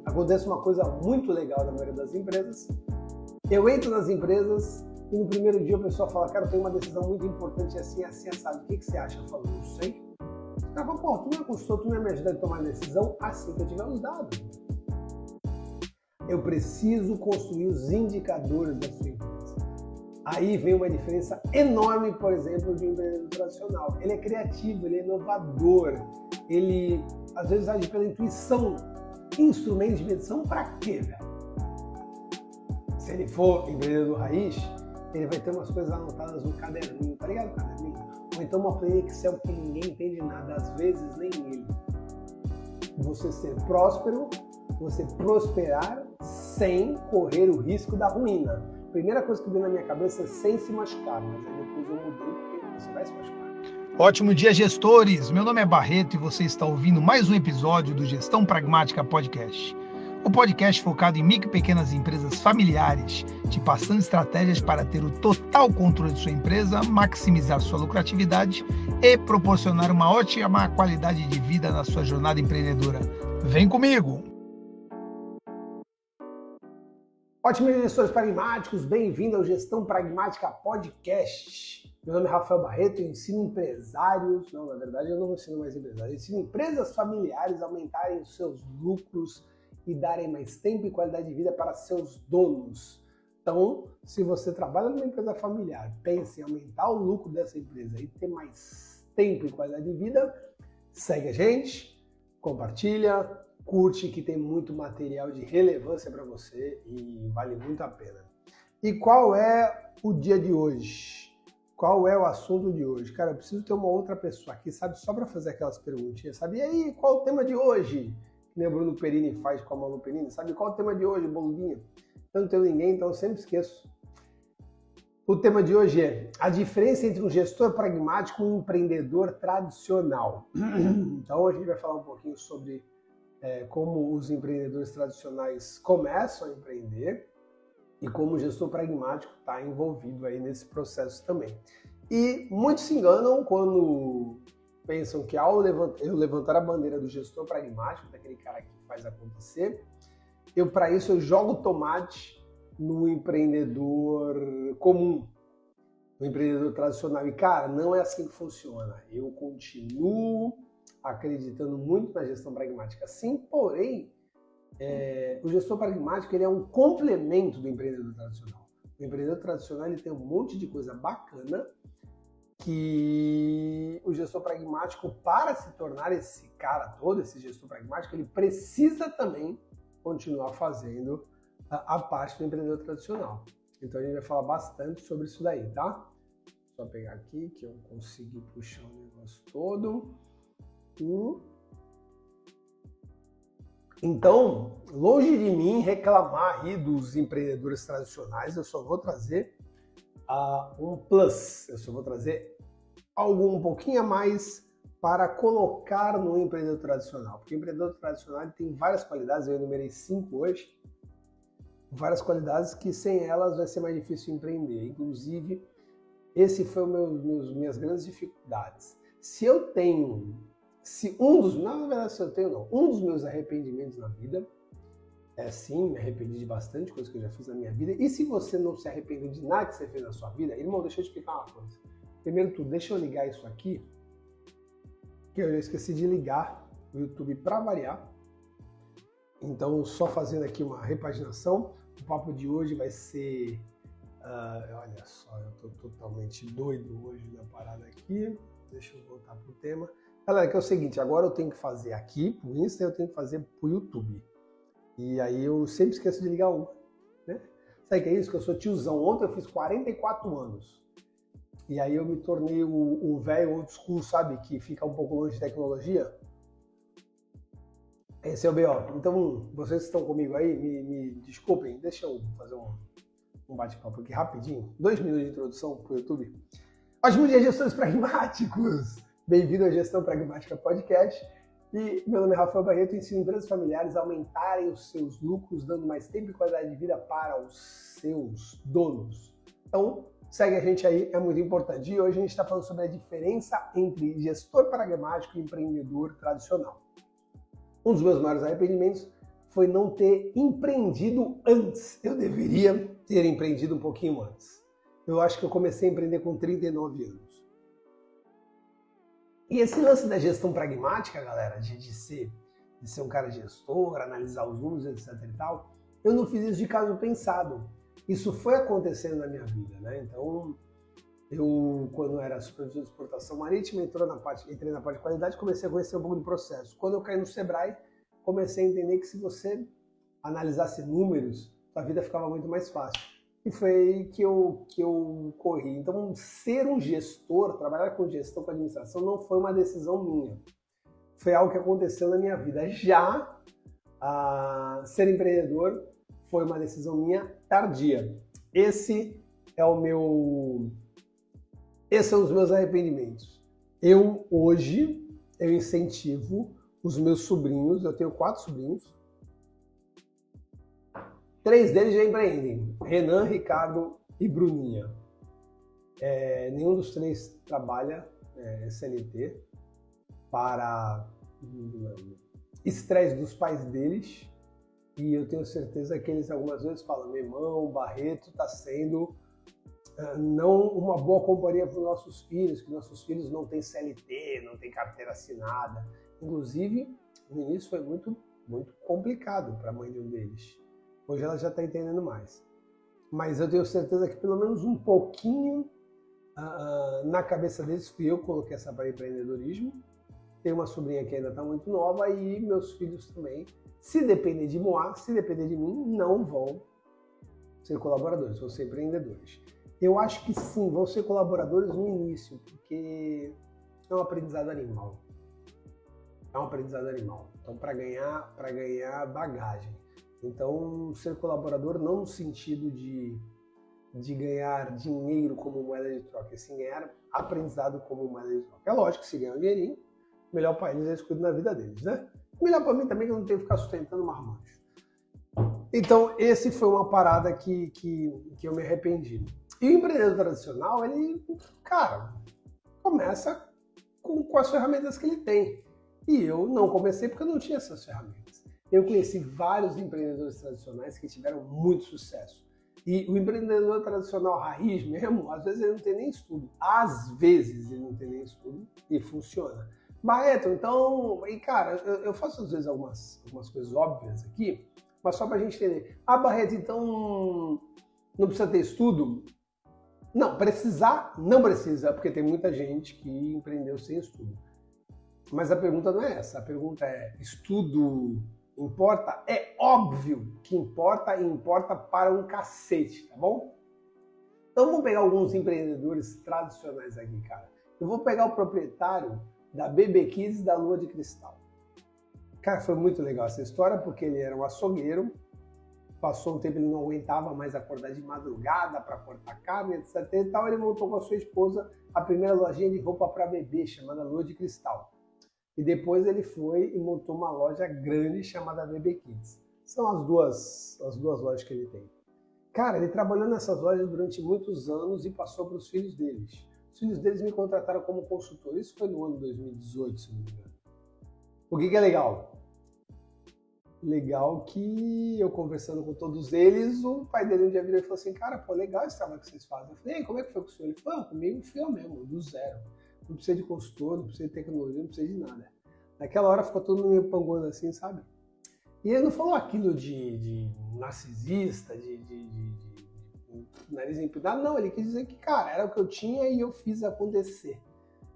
Acontece uma coisa muito legal na maioria das empresas. Eu entro nas empresas e no primeiro dia o pessoal fala, cara, eu tenho uma decisão muito importante assim, assado. O que você acha? Eu falo, não sei. O cara fala, pô, tu não é consultor, tu não vai me ajudar a tomar a decisão assim que eu tiver os dados. Eu preciso construir os indicadores da sua empresa. Aí vem uma diferença enorme, por exemplo, de um empreendedor tradicional. Ele é criativo, ele é inovador, ele às vezes age pela intuição. Instrumentos de medição para quê, velho? Se ele for empreendedor raiz, ele vai ter umas coisas anotadas no caderninho, tá ligado? Caderninho? Ou então uma planilha Excel que ninguém entende nada, às vezes nem ele. Você ser próspero, você prosperar sem correr o risco da ruína. Primeira coisa que veio na minha cabeça é sem se machucar, mas aí depois eu mudei porque você vai se machucar. Ótimo dia, gestores! Meu nome é Barreto e você está ouvindo mais um episódio do Gestão Pragmática Podcast. O podcast focado em micro e pequenas empresas familiares, te passando estratégias para ter o total controle de sua empresa, maximizar sua lucratividade e proporcionar uma ótima qualidade de vida na sua jornada empreendedora. Vem comigo! Ótimos gestores pragmáticos, bem-vindo ao Gestão Pragmática Podcast. Meu nome é Rafael Barreto, eu ensino empresários, não, na verdade eu não ensino mais empresários, eu ensino empresas familiares a aumentarem os seus lucros e darem mais tempo e qualidade de vida para seus donos. Então, se você trabalha numa empresa familiar, pense em aumentar o lucro dessa empresa e ter mais tempo e qualidade de vida, segue a gente, compartilha, curte, que tem muito material de relevância para você e vale muito a pena. E qual é o dia de hoje? Qual é o assunto de hoje? Cara, eu preciso ter uma outra pessoa aqui, sabe, só para fazer aquelas perguntinhas, sabe? E aí, qual o tema de hoje? Que nem o Bruno Perini faz com a Malu Perini, sabe? Qual o tema de hoje, boludinha? Eu não tenho ninguém, então eu sempre esqueço. O tema de hoje é a diferença entre um gestor pragmático e um empreendedor tradicional. Então, a gente vai falar um pouquinho sobre como os empreendedores tradicionais começam a empreender e como o gestor pragmático está envolvido aí nesse processo também. E muitos se enganam quando pensam que ao eu levantar a bandeira do gestor pragmático, daquele cara que faz acontecer, para isso eu jogo tomate no empreendedor comum, no empreendedor tradicional. E cara, não é assim que funciona. Eu continuo acreditando muito na gestão pragmática, sim, porém, o gestor pragmático ele é um complemento do empreendedor tradicional. O empreendedor tradicional ele tem um monte de coisa bacana que o gestor pragmático, para se tornar esse cara todo, esse gestor pragmático, ele precisa também continuar fazendo a parte do empreendedor tradicional. Então a gente vai falar bastante sobre isso daí, tá? Só pegar aqui que eu consegui puxar o negócio todo. Então, longe de mim reclamar aí dos empreendedores tradicionais, eu só vou trazer um plus, eu só vou trazer algo um pouquinho a mais para colocar no empreendedor tradicional. Porque o empreendedor tradicional tem várias qualidades, eu enumerei 5 hoje, várias qualidades que sem elas vai ser mais difícil empreender. Inclusive, esse foi minhas grandes dificuldades. Um dos meus arrependimentos na vida sim, me arrependi de bastante coisa que eu já fiz na minha vida. E se você não se arrependeu de nada que você fez na sua vida, irmão, deixa eu te explicar uma coisa. Primeiro tudo, deixa eu ligar isso aqui, que eu já esqueci de ligar o YouTube para variar. Então, só fazendo aqui uma repaginação, o papo de hoje vai ser... olha só, eu tô totalmente doido hoje na parada aqui. Deixa eu voltar pro tema. Galera, que é o seguinte, agora eu tenho que fazer aqui pro Insta e eu tenho que fazer pro YouTube. E aí eu sempre esqueço de ligar uma, né? Sabe o que é isso? Que eu sou tiozão. Ontem eu fiz 44 anos. E aí eu me tornei o velho old school, sabe? Que fica um pouco longe de tecnologia. Esse é o B.O. Então, vocês que estão comigo aí, me desculpem. Deixa eu fazer um bate-papo aqui rapidinho. 2 minutos de introdução pro YouTube. Ótimo dia, gestores pragmáticos! Bem-vindo ao Gestão Pragmática Podcast. E meu nome é Rafael Barreto, ensino empresas familiares a aumentarem os seus lucros, dando mais tempo e qualidade de vida para os seus donos. Então, segue a gente aí, é muito importante. E hoje a gente está falando sobre a diferença entre gestor pragmático e empreendedor tradicional. Um dos meus maiores arrependimentos foi não ter empreendido antes. Eu deveria ter empreendido um pouquinho antes. Eu acho que eu comecei a empreender com 39 anos. E esse lance da gestão pragmática, galera, de ser um cara gestor, analisar os números, etc e tal, eu não fiz isso de caso pensado. Isso foi acontecendo na minha vida, né? Então, eu, quando era supervisor de exportação marítima, entrei na parte de qualidade, comecei a conhecer um pouco do processo. Quando eu caí no Sebrae, comecei a entender que se você analisasse números, a vida ficava muito mais fácil. E foi aí que eu corri. Então, ser um gestor, trabalhar com gestão, com administração, não foi uma decisão minha. Foi algo que aconteceu na minha vida. Já ser empreendedor foi uma decisão minha tardia. Esses são os meus arrependimentos. Hoje, eu incentivo os meus sobrinhos, eu tenho 4 sobrinhos, 3 deles já empreendem, Renan, Ricardo e Bruninha. Nenhum dos 3 trabalha CLT para estresse dos pais deles, e eu tenho certeza que eles algumas vezes falam: meu irmão, o Barreto está sendo não uma boa companhia para os nossos filhos, que nossos filhos não têm CLT, não têm carteira assinada. Inclusive, no início foi muito, muito complicado para a mãe de um deles. Hoje ela já está entendendo mais. Mas eu tenho certeza que pelo menos um pouquinho na cabeça deles fui eu que coloquei essa para empreendedorismo. Tenho uma sobrinha que ainda está muito nova e meus filhos também. Se depender de Moá, se depender de mim, não vão ser colaboradores, vão ser empreendedores. Eu acho que sim, vão ser colaboradores no início, porque é um aprendizado animal. É um aprendizado animal. Então, para ganhar bagagem. Então, ser colaborador não no sentido de ganhar dinheiro como moeda de troca, e sim ganhar aprendizado como moeda de troca. É lógico que se ganhar um dinheirinho, melhor para eles, eles cuidam da vida deles, né? Melhor para mim também, que eu não tenho que ficar sustentando marmanjo. Então, esse foi uma parada que eu me arrependi. E o empreendedor tradicional, ele, cara, começa com as ferramentas que ele tem. E eu não comecei porque eu não tinha essas ferramentas. Eu conheci vários empreendedores tradicionais que tiveram muito sucesso. E o empreendedor tradicional raiz mesmo, às vezes ele não tem nem estudo. Às vezes ele não tem nem estudo e funciona. Barreto, então, e cara, eu faço às vezes algumas coisas óbvias aqui, mas só pra gente entender. Barreto, então não precisa ter estudo? Não, precisar não precisa, porque tem muita gente que empreendeu sem estudo. Mas a pergunta não é essa, a pergunta é: estudo importa? É óbvio que importa, e importa para um cacete, tá bom? Então vamos pegar alguns empreendedores tradicionais aqui, cara. Eu vou pegar o proprietário da BB Kids da Lua de Cristal. Cara, foi muito legal essa história, porque ele era um açougueiro, passou um tempo, ele não aguentava mais acordar de madrugada para cortar carne, etc. E tal, ele montou com a sua esposa a primeira lojinha de roupa para bebê, chamada Lua de Cristal. E depois ele foi e montou uma loja grande chamada BB Kids. São as duas lojas que ele tem. Cara, ele trabalhou nessas lojas durante muitos anos e passou para os filhos deles. Os filhos deles me contrataram como consultor. Isso foi no ano 2018, se não me engano. O que é legal? Legal que eu conversando com todos eles, o pai dele um dia virou e falou assim: cara, pô, legal esse trabalho que vocês fazem. Eu falei: como é que foi com o senhor? Ele falou: comigo fui eu mesmo, do zero. Não precisa de consultor, não precisa de tecnologia, não precisa de nada. Naquela hora ficou todo mundo meio panguando assim, sabe? E ele não falou aquilo de narcisista, de nariz empinado, não. Ele quis dizer que, cara, era o que eu tinha e eu fiz acontecer.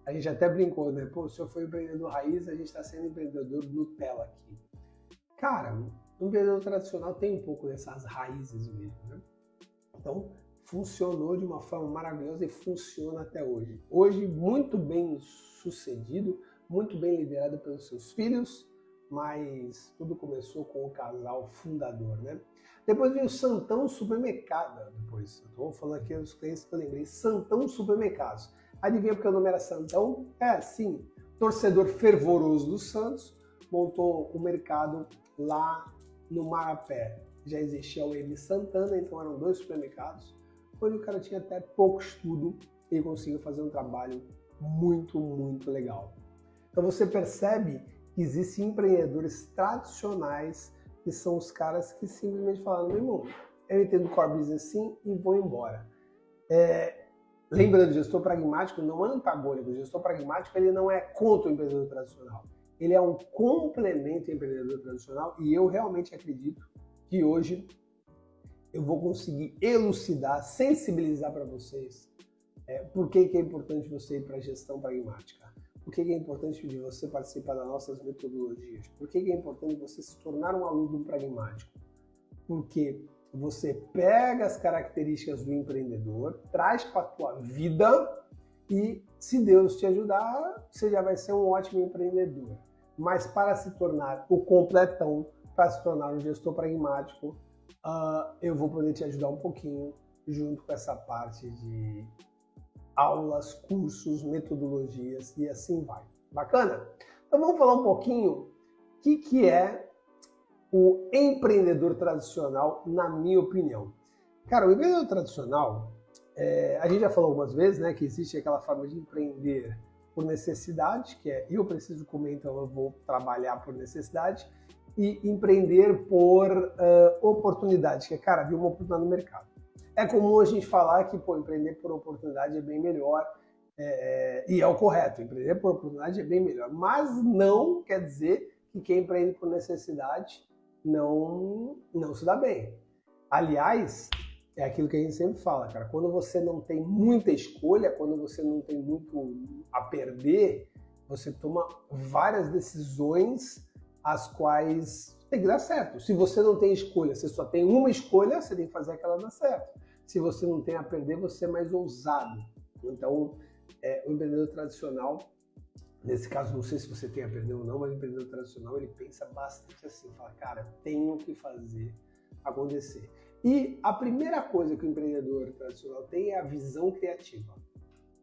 A gente até brincou, né? Pô, o senhor foi empreendedor raiz, a gente está sendo empreendedor Nutella aqui. Cara, o empreendedor tradicional tem um pouco dessas raízes mesmo, né? Então, funcionou de uma forma maravilhosa e funciona até hoje. Hoje, muito bem sucedido, muito bem liderado pelos seus filhos, mas tudo começou com o casal fundador, né? Depois veio o Santão Supermercado. Depois, eu estou falando aqui dos clientes que eu lembrei. Santão Supermercados. Adivinha porque o nome era Santão? Sim, torcedor fervoroso do Santos, montou o mercado lá no Marapé. Já existia o M Santana, então eram 2 supermercados, onde o cara tinha até pouco estudo e conseguiu fazer um trabalho muito, muito legal. Então você percebe que existem empreendedores tradicionais que são os caras que simplesmente falam, meu irmão, eu entendo core business sim e vou embora. Lembrando, gestor pragmático não é antagônico. O gestor pragmático ele não é contra o empreendedor tradicional. Ele é um complemento ao empreendedor tradicional e eu realmente acredito que hoje eu vou conseguir elucidar, sensibilizar para vocês por que é importante você ir para a gestão pragmática, por que é importante de você participar das nossas metodologias, por que é importante você se tornar um aluno pragmático, porque você pega as características do empreendedor, traz para a tua vida e, se Deus te ajudar, você já vai ser um ótimo empreendedor. Mas para se tornar o completão, para se tornar um gestor pragmático, eu vou poder te ajudar um pouquinho junto com essa parte de aulas, cursos, metodologias e assim vai. Bacana? Então vamos falar um pouquinho o que é o empreendedor tradicional, na minha opinião. Cara, o empreendedor tradicional, a gente já falou algumas vezes, né, que existe aquela forma de empreender por necessidade, que é eu preciso comer, então eu vou trabalhar por necessidade, e empreender por oportunidade, que é, cara, vi uma oportunidade no mercado. É comum a gente falar que, pô, empreender por oportunidade é bem melhor, e é o correto, empreender por oportunidade é bem melhor, mas não quer dizer que quem empreende por necessidade não se dá bem. Aliás, é aquilo que a gente sempre fala, cara, quando você não tem muita escolha, quando você não tem muito a perder, você toma várias decisões as quais tem que dar certo. Se você não tem escolha, você só tem uma escolha, você tem que fazer aquela dar certo. Se você não tem a perder, você é mais ousado. Então, o empreendedor tradicional, nesse caso, não sei se você tem a perder ou não, mas o empreendedor tradicional, ele pensa bastante assim, fala, cara, tenho que fazer acontecer. E a primeira coisa que o empreendedor tradicional tem é a visão criativa.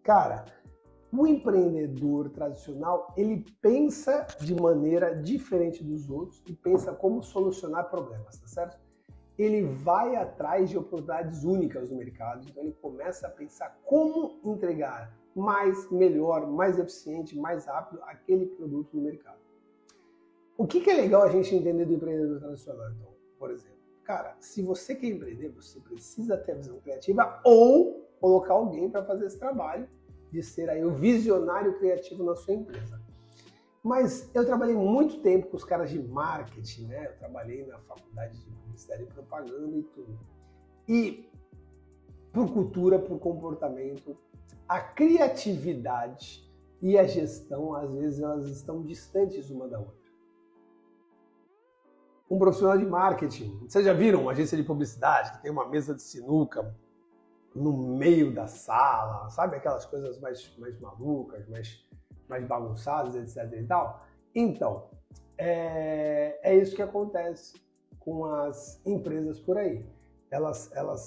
Cara, o empreendedor tradicional, ele pensa de maneira diferente dos outros e pensa como solucionar problemas, tá certo? Ele vai atrás de oportunidades únicas no mercado, então ele começa a pensar como entregar mais, melhor, mais eficiente, mais rápido aquele produto no mercado. O que é legal a gente entender do empreendedor tradicional, então, por exemplo? Cara, se você quer empreender, você precisa ter a visão criativa ou colocar alguém para fazer esse trabalho de ser aí o visionário criativo na sua empresa. Mas eu trabalhei muito tempo com os caras de marketing, né? Eu trabalhei na faculdade de publicidade e propaganda e tudo. E por cultura, por comportamento, a criatividade e a gestão, às vezes, elas estão distantes uma da outra. Um profissional de marketing, vocês já viram uma agência de publicidade que tem uma mesa de sinuca no meio da sala, sabe? Aquelas coisas mais malucas, mais bagunçadas, etc. e tal. Então, é isso que acontece com as empresas por aí. Elas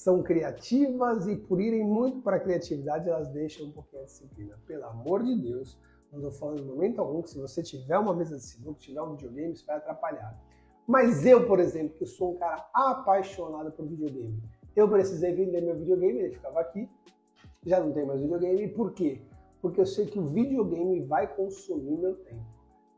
são criativas e por irem muito para a criatividade, elas deixam um pouquinho a disciplina. Pelo amor de Deus, não estou falando em momento algum que se você tiver uma mesa de sinuca, tiver um videogame, isso vai atrapalhar. Mas eu, por exemplo, que sou um cara apaixonado por videogame, eu precisei vender meu videogame, ele ficava aqui, já não tem mais videogame. Por quê? Porque eu sei que o videogame vai consumir meu tempo.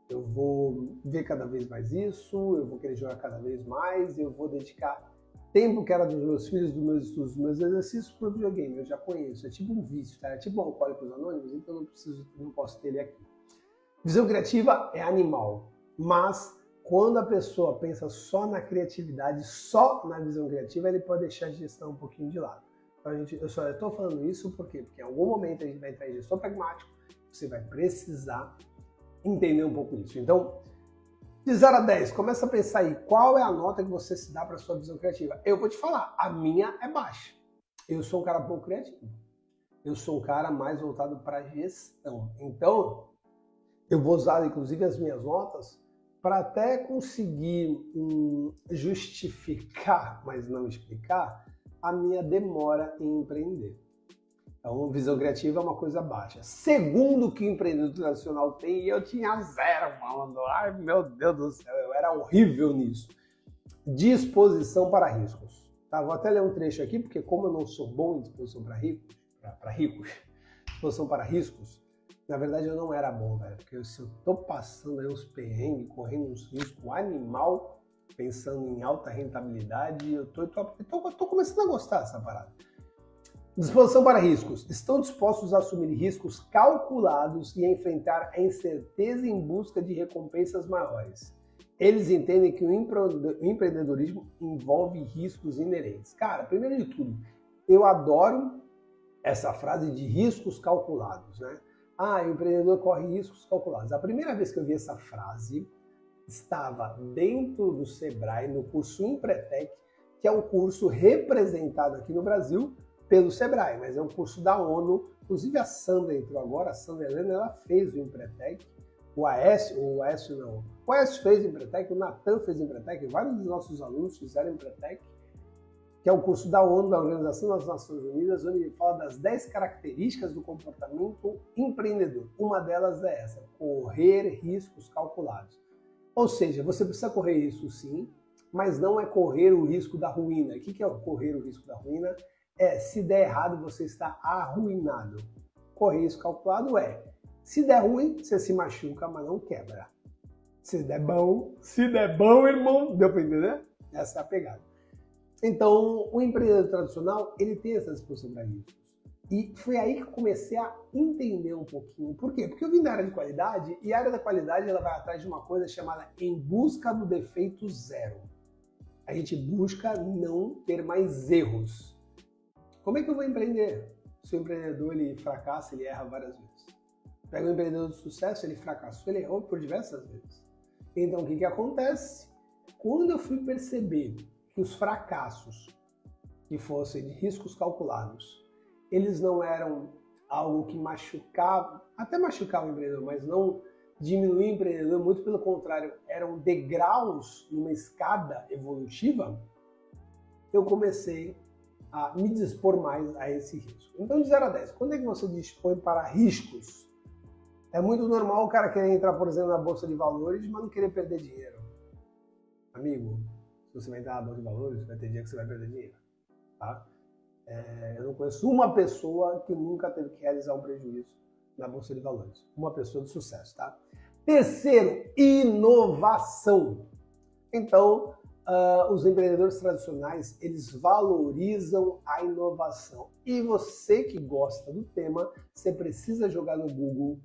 Eu vou ver cada vez mais isso, eu vou querer jogar cada vez mais, eu vou dedicar tempo que era dos meus filhos, dos meus estudos, dos meus exercícios para o videogame. Eu já conheço, é tipo um vício, tá? É tipo um Alcoólicos Anônimos, então eu não posso ter ele aqui. Visão criativa é animal, mas quando a pessoa pensa só na criatividade, só na visão criativa, ele pode deixar a gestão um pouquinho de lado. Então, eu só estou falando isso porque em algum momento a gente vai entrar em gestor pragmático, você vai precisar entender um pouco isso. Então, de 0 a 10, começa a pensar aí, qual é a nota que você se dá para a sua visão criativa? Eu vou te falar, a minha é baixa. Eu sou um cara pouco criativo. Eu sou um cara mais voltado para a gestão. Então, eu vou usar, inclusive, as minhas notas para até conseguir justificar, mas não explicar, a minha demora em empreender. Então, visão criativa é uma coisa baixa. Segundo que o empreendedor tradicional tem, eu tinha 0, mano. Ai, meu Deus do céu, eu era horrível nisso. Disposição para riscos. Tá, vou até ler um trecho aqui, porque como eu não sou bom em disposição para ricos, disposição para riscos, na verdade eu não era bom, velho. Porque se eu tô passando aí uns perrengues, correndo uns riscos animal, pensando em alta rentabilidade, eu tô começando a gostar dessa parada. Disposição para riscos. Estão dispostos a assumir riscos calculados e a enfrentar a incerteza em busca de recompensas maiores. Eles entendem que o empreendedorismo envolve riscos inerentes. Cara, primeiro de tudo, eu adoro essa frase de riscos calculados, né? Ah, o empreendedor corre riscos calculados. A primeira vez que eu vi essa frase estava dentro do Sebrae, no curso Empretec, que é um curso representado aqui no Brasil pelo Sebrae, mas é um curso da ONU. Inclusive a Sandra entrou agora, a Sandra Helena, ela fez o Empretec, o Aécio fez o Empretec, o Natan fez o Empretec, vários dos nossos alunos fizeram o Empretec, que é um curso da ONU, da Organização das Nações Unidas, onde ele fala das 10 características do comportamento empreendedor. Uma delas é essa, correr riscos calculados. Ou seja, você precisa correr risco sim, mas não é correr o risco da ruína. O que é correr o risco da ruína? Se der errado, você está arruinado. Correr risco calculado se der ruim, você se machuca, mas não quebra. Se der bom, irmão, deu para entender? Essa é a pegada. Então, o empreendedor tradicional, ele tem essa disposição para riscos. E foi aí que eu comecei a entender um pouquinho. Por quê? Porque eu vim da área de qualidade, e a área da qualidade ela vai atrás de uma coisa chamada em busca do defeito zero. A gente busca não ter mais erros. Como é que eu vou empreender? Se o empreendedor ele fracassa, ele erra várias vezes. Pega um empreendedor de sucesso, ele fracassou, ele errou por diversas vezes. Então, o que acontece? Quando eu fui perceber que os fracassos, que fossem de riscos calculados, eles não eram algo que machucava, até machucava o empreendedor, mas não diminuía o empreendedor, muito pelo contrário, eram degraus numa escada evolutiva, eu comecei a me dispor mais a esse risco. Então, de 0 a 10, quando é que você dispõe para riscos? É muito normal o cara querer entrar, por exemplo, na Bolsa de Valores, mas não querer perder dinheiro. Amigo, se você vai entrar na Bolsa de Valores, vai ter dia que você vai perder dinheiro. Tá? Eu não conheço uma pessoa que nunca teve que realizar um prejuízo na Bolsa de Valores. Uma pessoa de sucesso, tá? Terceiro, inovação. Então, os empreendedores tradicionais, eles valorizam a inovação. E você que gosta do tema, você precisa jogar no Google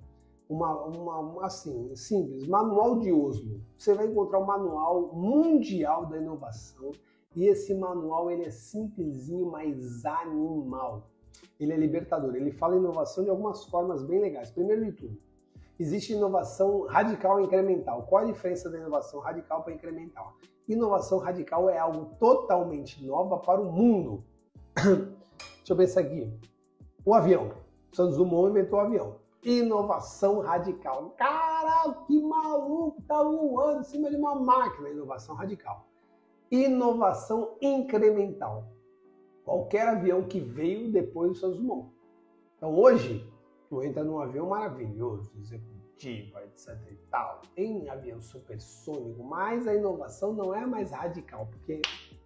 assim, simples, Manual de Oslo. Você vai encontrar o Manual Mundial da Inovação. E esse manual, ele é simplesinho, mas animal. Ele é libertador. Ele fala inovação de algumas formas bem legais. Primeiro de tudo, existe inovação radical e incremental. Qual a diferença da inovação radical para incremental? Inovação radical é algo totalmente nova para o mundo. Deixa eu pensar aqui. O avião. Santos Dumont inventou o avião. Inovação radical. Caraca, que maluco, tá voando em cima de uma máquina. Inovação radical. Inovação incremental. Qualquer avião que veio depois do Santos Dumont. Então hoje, tu entra num avião maravilhoso, executivo, etc e tal, tem avião supersônico, mas a inovação não é mais radical, porque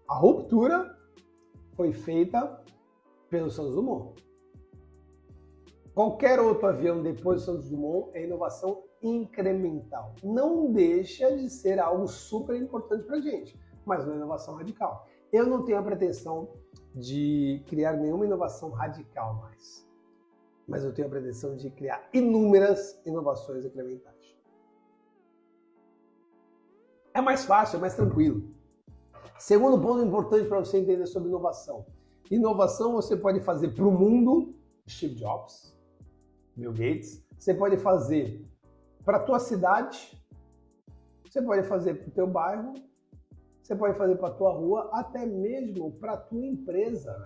a ruptura foi feita pelo Santos Dumont. Qualquer outro avião depois do Santos Dumont é inovação incremental. Não deixa de ser algo super importante pra gente, mas não é inovação radical. Eu não tenho a pretensão de criar nenhuma inovação radical mais, mas eu tenho a pretensão de criar inúmeras inovações incrementais. É mais fácil, é mais tranquilo. Segundo ponto importante para você entender sobre inovação. Inovação você pode fazer para o mundo, Steve Jobs, Bill Gates. Você pode fazer para a tua cidade, você pode fazer para o teu bairro, você pode fazer para a tua rua, até mesmo para a tua empresa.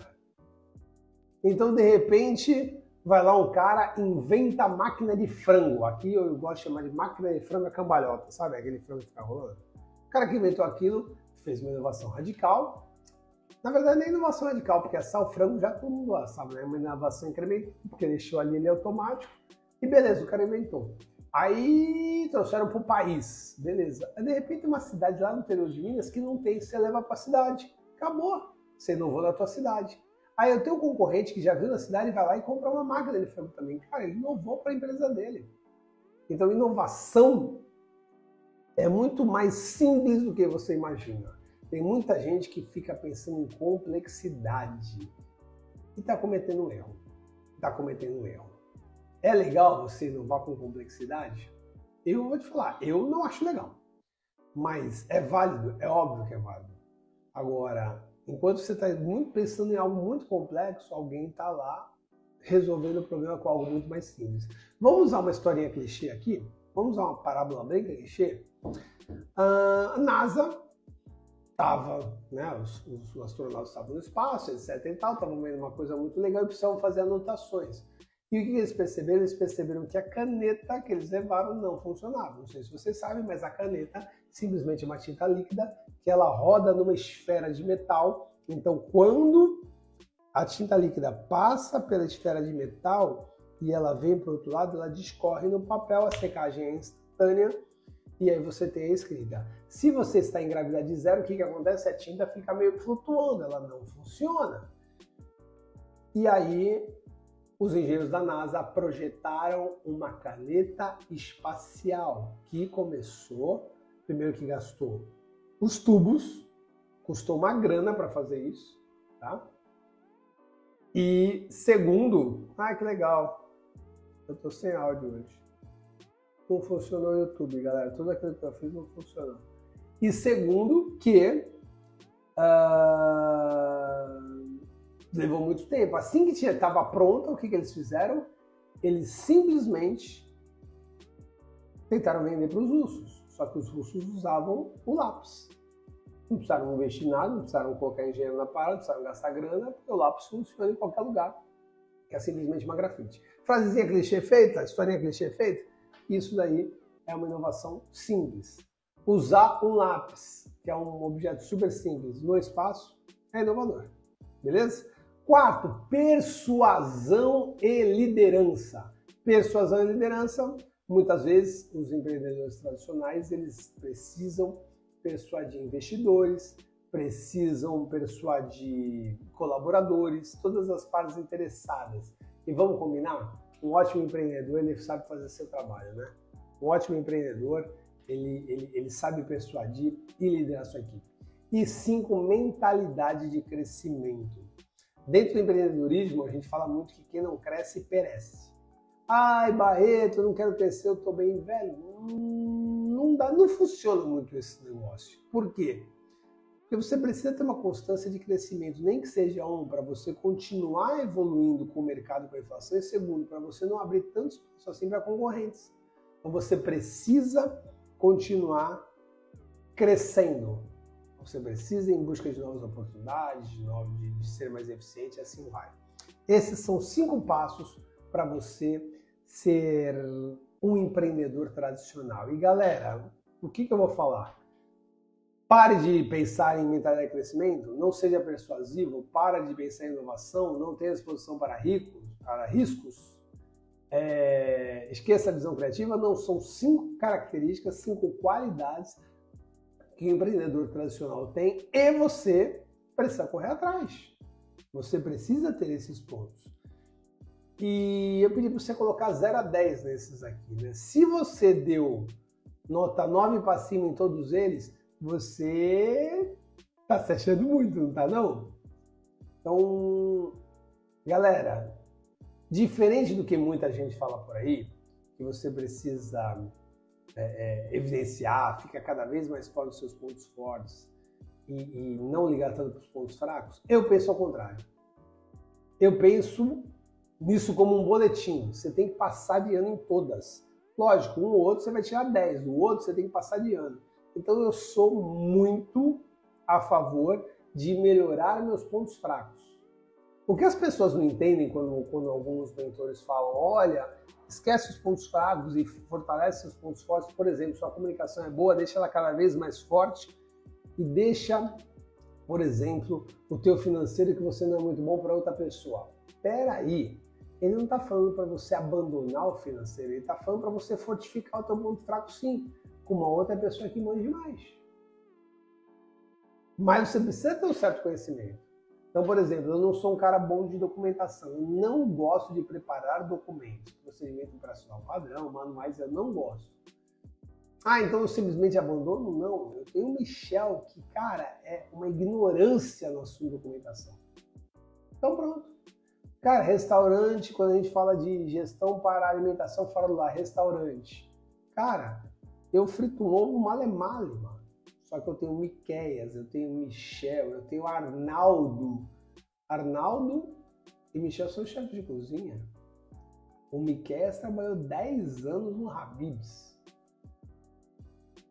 Então, de repente, vai lá um cara, inventa máquina de frango. Aqui eu gosto de chamar de máquina de frango a cambalhota, sabe? Aquele frango que fica rolando. O cara que inventou aquilo fez uma inovação radical. Na verdade, nem inovação radical, porque assar o frango já todo mundo sabe, né? Uma inovação incremental, porque deixou ali ele automático. E beleza, o cara inventou. Aí trouxeram para o país, beleza. Aí, de repente, uma cidade lá no interior de Minas que não tem, você leva para a cidade. Acabou. Você inovou na tua cidade. Aí eu tenho um concorrente que já viu na cidade e vai lá e compra uma máquina de frango também. Cara, ele inovou para a empresa dele. Então, inovação É muito mais simples do que você imagina. Tem muita gente que fica pensando em complexidade e está cometendo um erro. É legal você inovar com complexidade? Eu vou te falar, eu não acho legal. Mas é válido? É óbvio que é válido. Agora, enquanto você está muito pensando em algo muito complexo, alguém está lá resolvendo o problema com algo muito mais simples. Vamos usar uma historinha clichê aqui? Vamos usar uma parábola bem clichê? A NASA estava, né, os astronautas estavam no espaço, etc e tal, estavam vendo uma coisa muito legal e precisavam fazer anotações. E o que eles perceberam? Eles perceberam que a caneta que eles levaram não funcionava. Não sei se vocês sabem, mas a caneta simplesmente é uma tinta líquida que ela roda numa esfera de metal. Então, quando a tinta líquida passa pela esfera de metal e ela vem para o outro lado, ela discorre no papel, a secagem é instantânea e aí você tem a escrita. Se você está em gravidade zero, o que acontece? A tinta fica meio flutuando, ela não funciona. E aí os engenheiros da NASA projetaram uma caneta espacial que começou, primeiro que gastou os tubos, custou uma grana para fazer isso, tá? E segundo, que legal, eu tô sem áudio hoje. Não funcionou o YouTube, galera, tudo aquilo que eu fiz não funcionou. E segundo que levou muito tempo. Assim que estava pronta, o que eles fizeram? Eles simplesmente tentaram vender para os russos. Só que os russos usavam o lápis. Não precisaram investir nada, não precisaram colocar engenheiro na parada, não precisaram gastar grana, porque o lápis funciona em qualquer lugar. Que é simplesmente uma grafite. Frasezinha clichê feita, historinha clichê feita, isso daí é uma inovação simples. Usar um lápis, que é um objeto super simples, no espaço, é inovador. Beleza? Quarto, persuasão e liderança. Persuasão e liderança, muitas vezes os empreendedores tradicionais, eles precisam persuadir investidores, precisam persuadir colaboradores, todas as partes interessadas. E vamos combinar? Um ótimo empreendedor, ele sabe fazer seu trabalho, né? Um ótimo empreendedor, ele sabe persuadir e liderar sua equipe. E 5, mentalidade de crescimento. Dentro do empreendedorismo, a gente fala muito que quem não cresce, perece. Ai, Barreto, eu não quero crescer, eu tô bem velho. Não funciona muito esse negócio. Por quê? Porque você precisa ter uma constância de crescimento, nem que seja para você continuar evoluindo com o mercado, com a inflação, e segundo, para você não abrir tantos espaço assim para concorrentes. Então você precisa continuar crescendo. Você precisa ir em busca de novas oportunidades, de ser mais eficiente, assim vai. Esses são 5 passos para você ser um empreendedor tradicional. E galera, o que eu vou falar? Pare de pensar em mentalidade de crescimento, não seja persuasivo, para de pensar em inovação, não tenha disposição para riscos, esqueça a visão criativa. Não, são 5 características, 5 qualidades que o empreendedor tradicional tem e você precisa correr atrás. Você precisa ter esses pontos. E eu pedi para você colocar 0 a 10 nesses aqui, né? Se você deu nota 9 para cima em todos eles, você tá se achando muito, não tá não? Então, galera, diferente do que muita gente fala por aí, que você precisa evidenciar, fica cada vez mais forte os seus pontos fortes e não ligar tanto para os pontos fracos, eu penso ao contrário. Eu penso nisso como um boletim. Você tem que passar de ano em todas. Lógico, um ou outro você vai tirar 10, o outro você tem que passar de ano. Então eu sou muito a favor de melhorar meus pontos fracos. O que as pessoas não entendem quando alguns mentores falam, olha, esquece os pontos fracos e fortalece os pontos fortes. Por exemplo, sua comunicação é boa, deixa ela cada vez mais forte e deixa, por exemplo, o teu financeiro que você não é muito bom para outra pessoa. Peraí, ele não está falando para você abandonar o financeiro, ele está falando para você fortificar o teu ponto fraco sim, com uma outra pessoa que manja mais. Mas você precisa ter um certo conhecimento. Então, por exemplo, eu não sou um cara bom de documentação, eu não gosto de preparar documentos, procedimento operacional padrão, manuais, eu não gosto. então eu simplesmente abandono? Não, eu tenho o Michel, que, cara, é uma ignorância no assunto de documentação. Então pronto. Cara, restaurante, quando a gente fala de gestão para alimentação fora do lar, restaurante. Cara, eu frito um ovo male-male, mano. Só que eu tenho o Miqueias, eu tenho o Michel, eu tenho o Arnaldo. Arnaldo e Michel são chefes de cozinha. O Miqueias trabalhou 10 anos no Habib's.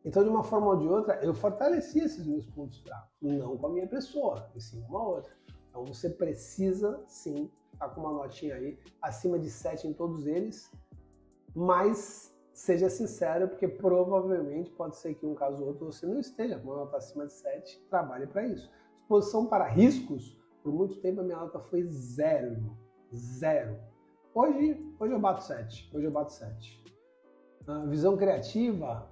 Então, de uma forma ou de outra, eu fortaleci esses meus pontos fracos. Não com a minha pessoa, e sim com uma outra. Então, você precisa, sim, estar com uma notinha aí, acima de 7 em todos eles, mas seja sincero, porque provavelmente pode ser que um caso ou outro você não esteja com uma nota acima de 7, trabalhe para isso. Exposição para riscos, por muito tempo a minha nota foi 0, irmão. 0. Hoje eu bato 7. Visão criativa,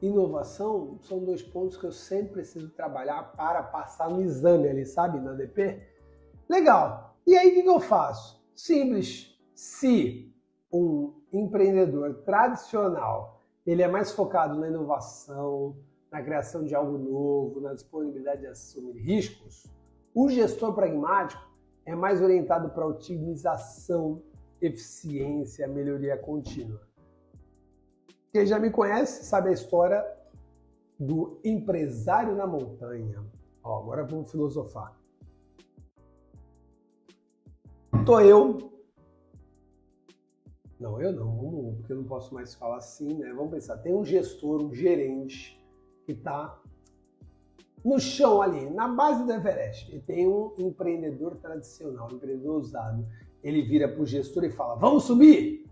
inovação, são 2 pontos que eu sempre preciso trabalhar para passar no exame ali, sabe? Na DP. Legal. E aí o que eu faço? Simples. Se um empreendedor tradicional, ele é mais focado na inovação, na criação de algo novo, na disponibilidade de assumir riscos, o gestor pragmático é mais orientado para otimização, eficiência, melhoria contínua. Quem já me conhece sabe a história do empresário na montanha. Agora vamos filosofar. Porque eu não posso mais falar assim, né? Vamos pensar, tem um gestor, um gerente que está no chão ali, na base do Everest, e tem um empreendedor tradicional, um empreendedor ousado. Ele vira pro gestor e fala, vamos subir?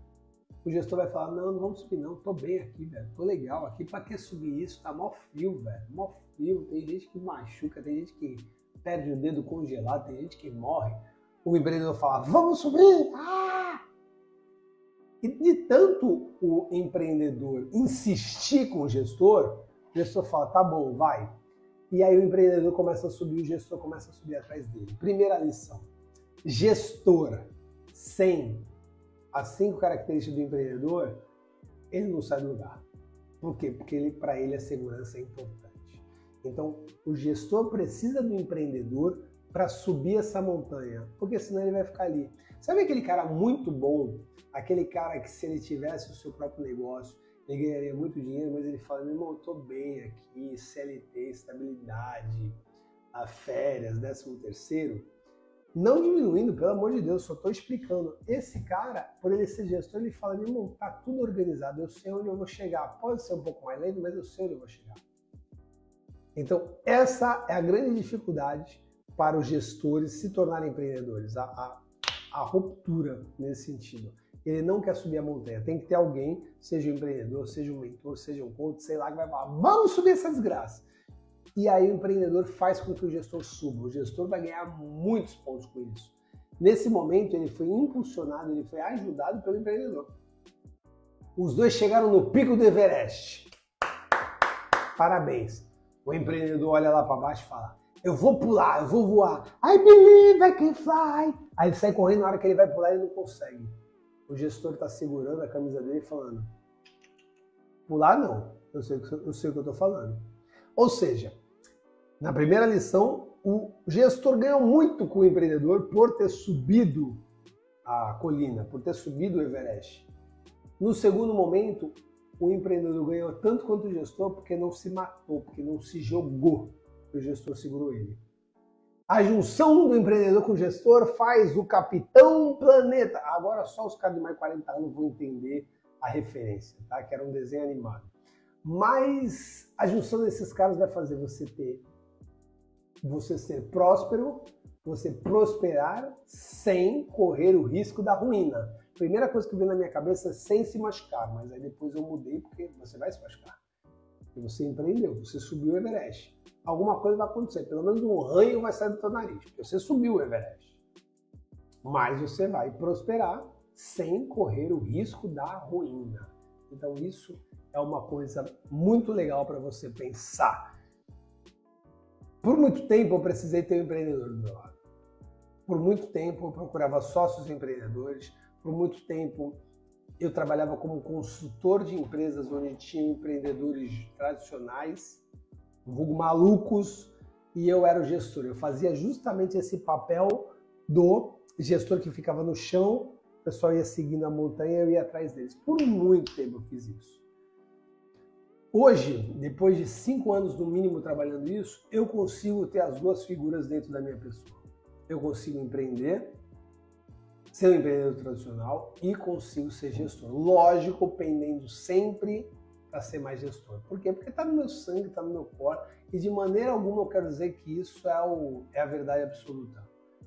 O gestor vai falar, não vamos subir não, tô bem aqui, velho, tô legal aqui, pra que subir isso? Tá mó frio, velho, mó frio, tem gente que machuca, tem gente que perde o dedo congelado, tem gente que morre. O empreendedor fala, vamos subir! E de tanto o empreendedor insistir com o gestor fala, tá bom, vai. E aí o empreendedor começa a subir, o gestor começa a subir atrás dele. Primeira lição, gestor sem as 5 características do empreendedor, ele não sai do lugar. Por quê? Porque para ele a segurança é importante. Então, o gestor precisa do empreendedor para subir essa montanha, porque senão ele vai ficar ali. Sabe aquele cara muito bom, aquele cara que se ele tivesse o seu próprio negócio, ele ganharia muito dinheiro, mas ele fala, meu irmão, eu tô bem aqui, CLT, estabilidade, férias, 13º. Não diminuindo, pelo amor de Deus, só tô explicando. Esse cara, por ele ser gestor, ele fala, meu irmão, tá tudo organizado, eu sei onde eu vou chegar. Pode ser um pouco mais lento, mas eu sei onde eu vou chegar. Então, essa é a grande dificuldade para os gestores se tornarem empreendedores, a ruptura nesse sentido. Ele não quer subir a montanha, tem que ter alguém, seja um empreendedor, seja um mentor, seja um coach, sei lá, que vai falar, vamos subir essa desgraça. E aí o empreendedor faz com que o gestor suba, o gestor vai ganhar muitos pontos com isso. Nesse momento ele foi impulsionado, ele foi ajudado pelo empreendedor. Os dois chegaram no pico do Everest. Parabéns. O empreendedor olha lá para baixo e fala, eu vou pular, eu vou voar. I believe I can fly. Aí ele sai correndo, na hora que ele vai pular ele não consegue. O gestor está segurando a camisa dele e falando, pular não, eu sei o que eu estou falando. Ou seja, na primeira lição, o gestor ganhou muito com o empreendedor por ter subido a colina, por ter subido o Everest. No segundo momento, o empreendedor ganhou tanto quanto o gestor porque não se matou, porque não se jogou, o gestor segurou ele. A junção do empreendedor com o gestor faz o Capitão Planeta. Agora só os caras de mais de 40 anos vão entender a referência, tá? Que era um desenho animado. Mas a junção desses caras vai fazer você ser próspero, você prosperar sem correr o risco da ruína. Primeira coisa que veio na minha cabeça é sem se machucar, mas aí depois eu mudei porque você vai se machucar. E você empreendeu, você subiu o Everest. Alguma coisa vai acontecer, pelo menos um ranho vai sair do teu nariz, porque você subiu o Everest. Mas você vai prosperar sem correr o risco da ruína. Então isso é uma coisa muito legal para você pensar. Por muito tempo eu precisei ter um empreendedor do meu lado. Por muito tempo eu procurava sócios empreendedores. Por muito tempo eu trabalhava como consultor de empresas onde tinha empreendedores tradicionais, vulgo malucos, e eu era o gestor. Eu fazia justamente esse papel do gestor que ficava no chão, o pessoal ia seguindo a montanha, eu ia atrás deles. Por muito tempo eu fiz isso. Hoje, depois de 5 anos no mínimo trabalhando isso, eu consigo ter as duas figuras dentro da minha pessoa. Eu consigo empreender, ser um empreendedor tradicional e consigo ser gestor. Lógico, pendendo sempre para ser mais gestor. Por quê? Porque está no meu sangue, está no meu corpo e de maneira alguma eu quero dizer que isso é a verdade absoluta.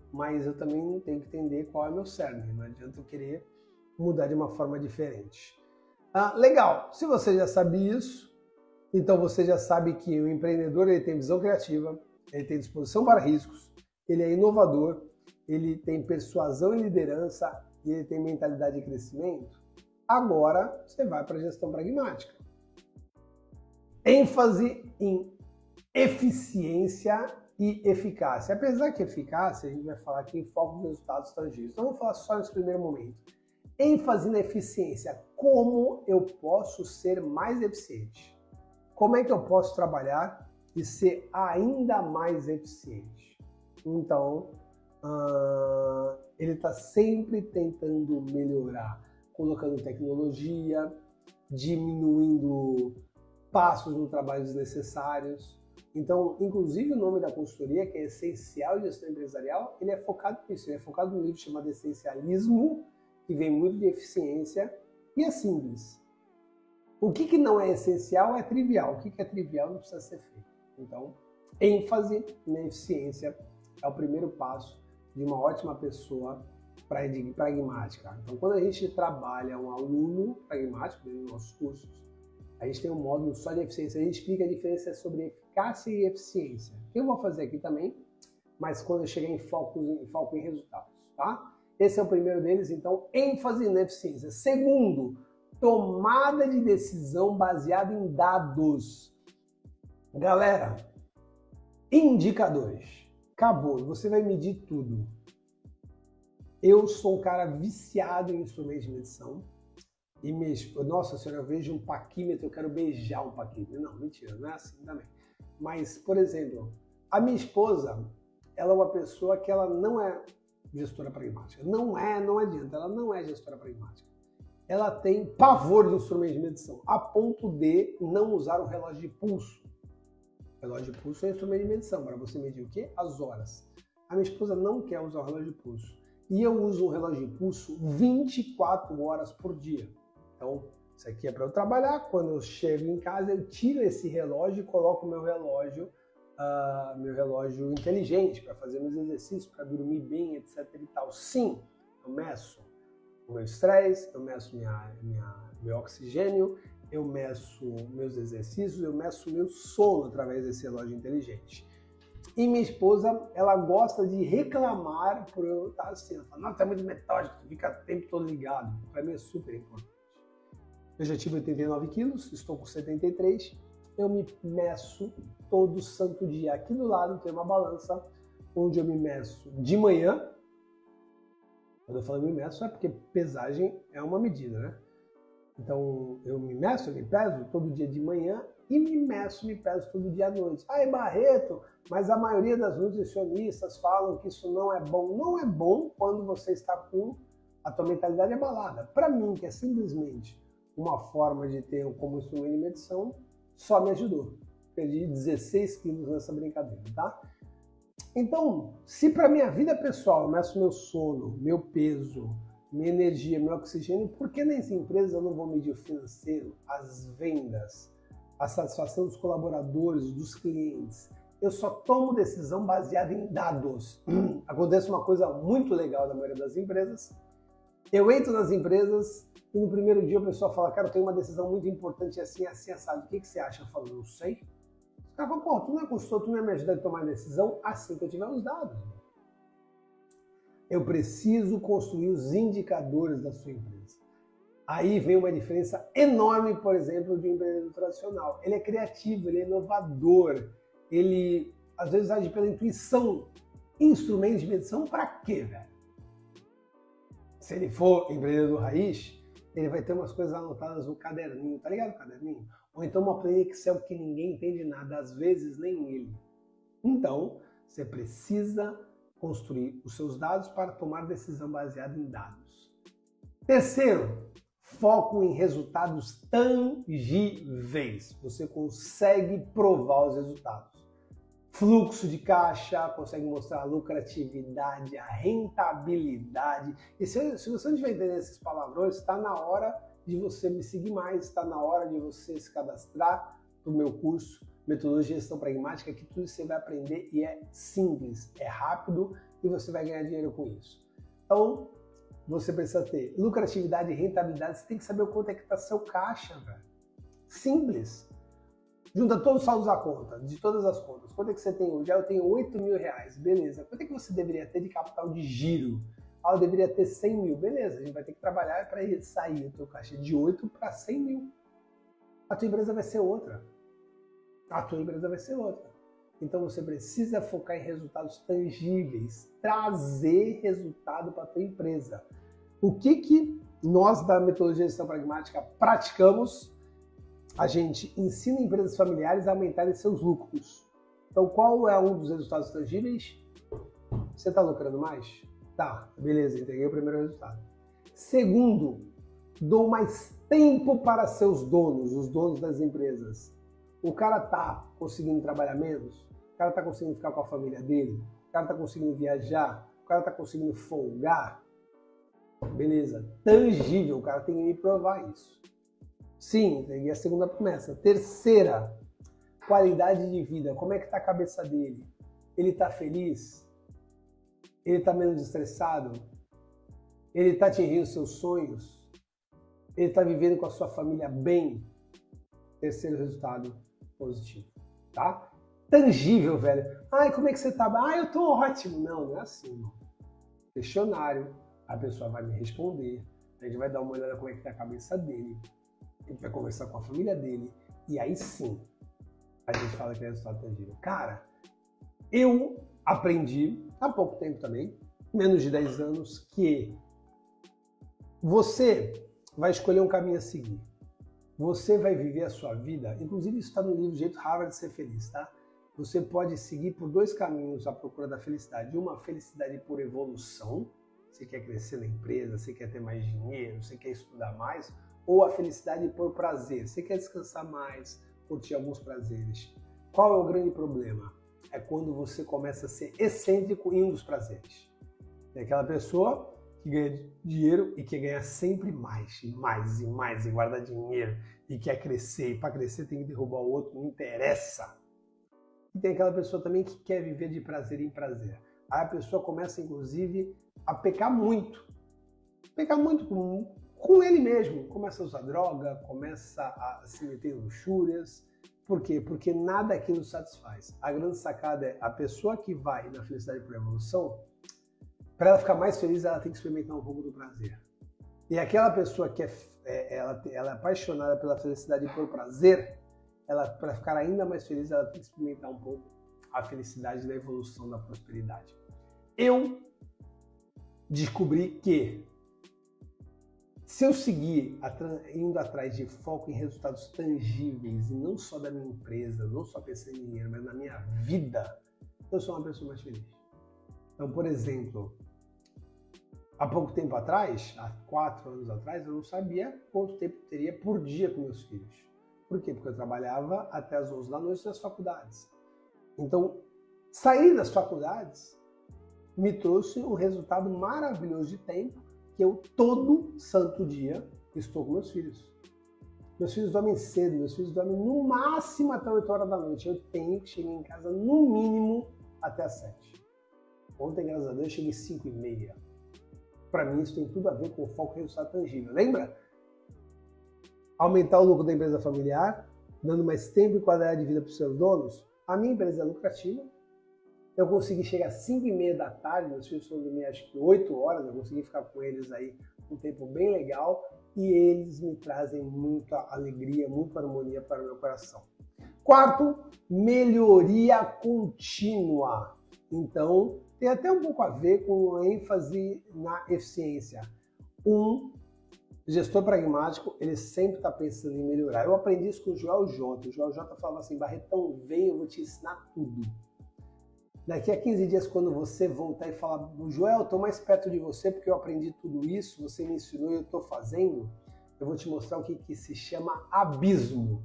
Mas eu também tenho que entender qual é o meu cerne. Não adianta eu querer mudar de uma forma diferente. Legal, se você já sabe isso, então você já sabe que o empreendedor ele tem visão criativa, ele tem disposição para riscos, ele é inovador, ele tem persuasão e liderança e ele tem mentalidade de crescimento. Agora você vai para a gestão pragmática. ênfase em eficiência e eficácia. Apesar que eficácia, a gente vai falar aqui em foco nos resultados tangíveis. Então, vamos falar só nesse primeiro momento. ênfase na eficiência. Como eu posso ser mais eficiente? Como é que eu posso trabalhar e ser ainda mais eficiente? Então, ele está sempre tentando melhorar, colocando tecnologia, diminuindo passos no trabalho desnecessários. Então, inclusive o nome da consultoria, que é Essencial Gestão Empresarial, ele é focado nisso, ele é focado num livro chamado Essencialismo, que vem muito de eficiência e é simples. O que não é essencial é trivial, o que é trivial não precisa ser feito. Então, ênfase na eficiência é o primeiro passo de uma ótima pessoa pragmática. Então, quando a gente trabalha um aluno pragmático nos nossos cursos, a gente tem um módulo só de eficiência. A gente explica a diferença sobre eficácia e eficiência. Eu vou fazer aqui também, mas quando eu chegar em foco em resultados, tá? Esse é o primeiro deles, então, ênfase na eficiência. Segundo, tomada de decisão baseada em dados. Galera, indicadores. Acabou, você vai medir tudo. Eu sou um cara viciado em instrumentos de medição. E nossa senhora, eu vejo um paquímetro, eu quero beijar um paquímetro. Não, mentira, não é assim também. Mas, por exemplo, a minha esposa, ela é uma pessoa que ela não é gestora pragmática. Não adianta, ela não é gestora pragmática. Ela tem pavor de instrumentos de medição, a ponto de não usar o relógio de pulso. O relógio de pulso é um instrumento de medição, para você medir o quê? As horas. A minha esposa não quer usar o relógio de pulso. E eu uso o relógio de pulso 24 horas por dia. Então, isso aqui é para eu trabalhar. Quando eu chego em casa, eu tiro esse relógio e coloco meu relógio inteligente para fazer meus exercícios, para dormir bem, etc. e tal. Sim, eu meço o meu estresse, eu meço meu oxigênio, eu meço meus exercícios, eu meço meu sono através desse relógio inteligente. E minha esposa, ela gosta de reclamar por eu estar assim. Ela fala, não, tu é muito metódico, tu fica o tempo todo ligado. Para mim é super importante. Eu já tive 89 quilos, estou com 73. Eu me meço todo santo dia. Aqui do lado tem uma balança onde eu me meço de manhã. Quando eu falo me meço é porque pesagem é uma medida, né? Então eu me peso todo dia de manhã e me peso todo dia à noite. Ai, Barreto, mas a maioria das nutricionistas falam que isso não é bom. Não é bom quando você está com a tua mentalidade abalada. Para mim, que é simplesmente uma forma de ter como instrumento de medição, só me ajudou. Perdi 16 quilos nessa brincadeira, tá? Então, se para minha vida pessoal eu meço meu sono, meu peso, minha energia, meu oxigênio, por que nas empresas eu não vou medir o financeiro, as vendas, a satisfação dos colaboradores, dos clientes? Eu só tomo decisão baseada em dados. Acontece uma coisa muito legal na maioria das empresas. Eu entro nas empresas e no primeiro dia o pessoal fala, cara, eu tenho uma decisão muito importante assim, assado. O que você acha? Eu falo, não sei. Os caras falam, pô, tu não é consultor, tu não é me ajudar a tomar decisão assim que eu tiver os dados. Eu preciso construir os indicadores da sua empresa. Aí vem uma diferença enorme, por exemplo, de um empreendedor tradicional. Ele é criativo, ele é inovador, ele às vezes age pela intuição. Instrumentos de medição para quê, velho? Se ele for empreendedor raiz, ele vai ter umas coisas anotadas no caderninho, tá ligado o caderninho? Ou então uma planilha Excel que ninguém entende nada, às vezes nem ele. Então, você precisa construir os seus dados para tomar decisão baseada em dados. Terceiro, foco em resultados tangíveis. Você consegue provar os resultados. Fluxo de caixa, consegue mostrar a lucratividade, a rentabilidade. E se você não estiver entendendo esses palavrões, está na hora de você me seguir mais, está na hora de você se cadastrar para o meu curso Metodologia de Gestão Pragmática, que tudo você vai aprender e é simples, é rápido e você vai ganhar dinheiro com isso. Então, você precisa ter lucratividade e rentabilidade, você tem que saber o quanto é que está seu caixa, velho. Simples. Junta todos os saldos da conta, de todas as contas. Quanto é que você tem hoje? Eu tenho 8 mil reais, beleza. Quanto é que você deveria ter de capital de giro? Eu deveria ter 100 mil, beleza. A gente vai ter que trabalhar para sair o teu caixa de 8 para 100 mil. A tua empresa vai ser outra. Então você precisa focar em resultados tangíveis, trazer resultado para a tua empresa. O que nós da Metodologia de Gestão Pragmática praticamos? A gente ensina empresas familiares a aumentarem seus lucros. Então qual é um dos resultados tangíveis? Você está lucrando mais? Tá, beleza, entreguei o primeiro resultado. Segundo, dou mais tempo para seus donos, os donos das empresas. O cara tá conseguindo trabalhar menos? O cara tá conseguindo ficar com a família dele? O cara tá conseguindo viajar? O cara tá conseguindo folgar? Beleza, tangível, o cara tem que me provar isso. Sim, entreguei a segunda promessa. Terceira, qualidade de vida. Como é que tá a cabeça dele? Ele tá feliz? Ele tá menos estressado? Ele tá atingindo seus sonhos? Ele tá vivendo com a sua família bem? Terceiro resultado positivo, tá? Tangível, velho. Ai, como é que você tá? Ah, eu tô ótimo. Não é assim, irmão. Questionário, a pessoa vai me responder, a gente vai dar uma olhada como é que tá a cabeça dele, a gente vai conversar com a família dele, e aí sim, a gente fala que é resultado tangível. Cara, eu aprendi há pouco tempo também, menos de 10 anos, que você vai escolher um caminho a seguir. Você vai viver a sua vida, inclusive isso está no livro Jeito Harvard de Ser Feliz, tá? Você pode seguir por dois caminhos à procura da felicidade. Uma, felicidade por evolução, você quer crescer na empresa, você quer ter mais dinheiro, você quer estudar mais, ou a felicidade por prazer, você quer descansar mais, curtir alguns prazeres. Qual é o grande problema? É quando você começa a ser excêntrico em um dos prazeres. É aquela pessoa que ganha dinheiro e quer ganhar sempre mais, e mais, e mais, e guardar dinheiro, e quer crescer, e para crescer tem que derrubar o outro, não interessa. E tem aquela pessoa também que quer viver de prazer em prazer. Aí a pessoa começa, inclusive, a pecar muito com ele mesmo. Começa a usar droga, começa a se meter em luxúrias. Por quê? Porque nada aquilo satisfaz. A grande sacada é a pessoa que vai na felicidade por evolução, para ela ficar mais feliz, ela tem que experimentar um pouco do prazer. E aquela pessoa que ela é apaixonada pela felicidade por prazer, para ficar ainda mais feliz, ela tem que experimentar um pouco a felicidade da evolução, da prosperidade. Eu descobri que se eu seguir indo atrás de foco em resultados tangíveis, e não só da minha empresa, não só pensando em dinheiro, mas na minha vida, eu sou uma pessoa mais feliz. Então, por exemplo, há pouco tempo atrás, há 4 anos atrás, eu não sabia quanto tempo teria por dia com meus filhos. Por quê? Porque eu trabalhava até as 11 da noite nas faculdades. Então, sair das faculdades me trouxe um resultado maravilhoso de tempo, que eu todo santo dia estou com meus filhos. Meus filhos dormem cedo, meus filhos dormem no máximo até 8 horas da noite. Eu tenho que chegar em casa no mínimo até as 7. Ontem, graças a Deus, eu cheguei às 5h30. Para mim, isso tem tudo a ver com o foco em resultado tangível. Lembra? Aumentar o lucro da empresa familiar, dando mais tempo e qualidade de vida para os seus donos. A minha empresa é lucrativa. Eu consegui chegar às 5h30 da tarde, meus filhos foram dormir acho que 8 horas, eu consegui ficar com eles aí um tempo bem legal e eles me trazem muita alegria, muita harmonia para o meu coração. Quarto, melhoria contínua. Então, tem até um pouco a ver com ênfase na eficiência. O gestor pragmático, ele sempre está pensando em melhorar. Eu aprendi isso com o Joel J. O Joel J falava assim, Barretão, vem, eu vou te ensinar tudo. Daqui a 15 dias, quando você voltar e falar, Joel, eu estou mais perto de você porque eu aprendi tudo isso, você me ensinou e eu estou fazendo, eu vou te mostrar o que se chama abismo.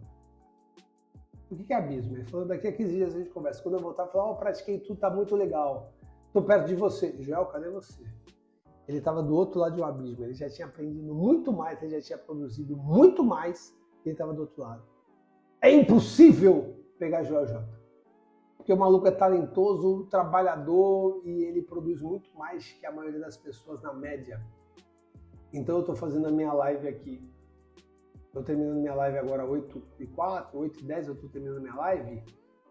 O que é abismo? Ele falou, daqui a 15 dias a gente conversa. Quando eu voltar, eu falar, eu pratiquei tudo, tá muito legal. Estou perto de você. Joel, cadê você? Ele estava do outro lado de um abismo, ele já tinha aprendido muito mais, ele já tinha produzido muito mais, e ele estava do outro lado. É impossível pegar Joel J. Porque o maluco é talentoso, trabalhador, e ele produz muito mais que a maioria das pessoas na média. Então eu estou fazendo a minha live aqui. Estou terminando minha live agora 8h04, 8h10 eu estou terminando minha live.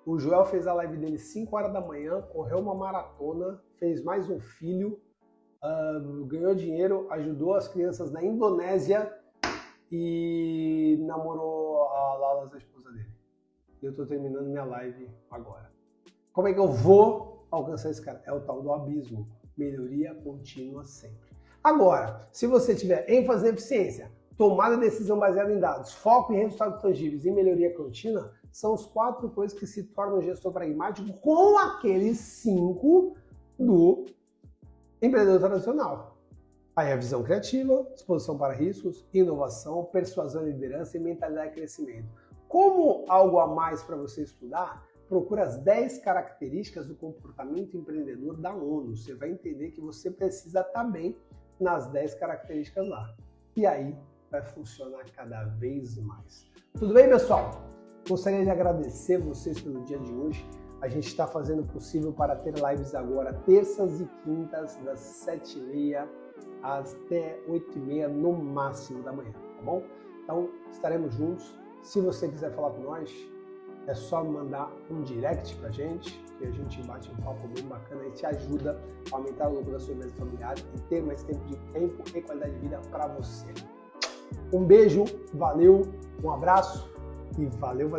O Joel fez a live dele 5 horas da manhã, correu uma maratona, fez mais um filho, ganhou dinheiro, ajudou as crianças na Indonésia e namorou a Lala, a esposa dele. E eu estou terminando minha live agora. Como é que eu vou alcançar esse cara? É o tal do abismo. Melhoria contínua sempre. Agora, se você tiver ênfase na eficiência, tomada de decisão baseada em dados, foco em resultados tangíveis e melhoria contínua, são as 4 coisas que se tornam um gestor pragmático com aqueles 5 do empreendedor tradicional. Aí a visão criativa, exposição para riscos, inovação, persuasão e liderança e mentalidade de crescimento. Como algo a mais para você estudar, procura as 10 características do comportamento empreendedor da ONU. Você vai entender que você precisa estar bem nas 10 características lá. E aí vai funcionar cada vez mais. Tudo bem, pessoal? Gostaria de agradecer vocês pelo dia de hoje. A gente está fazendo o possível para ter lives agora, terças e quintas, das 7h30 até 8h30 no máximo da manhã, tá bom? Então, estaremos juntos. Se você quiser falar com nós, é só mandar um direct pra gente, que a gente bate um papo bem bacana e te ajuda a aumentar o lucro da sua empresa familiar e ter mais tempo e qualidade de vida para você. Um beijo, valeu, um abraço e valeu.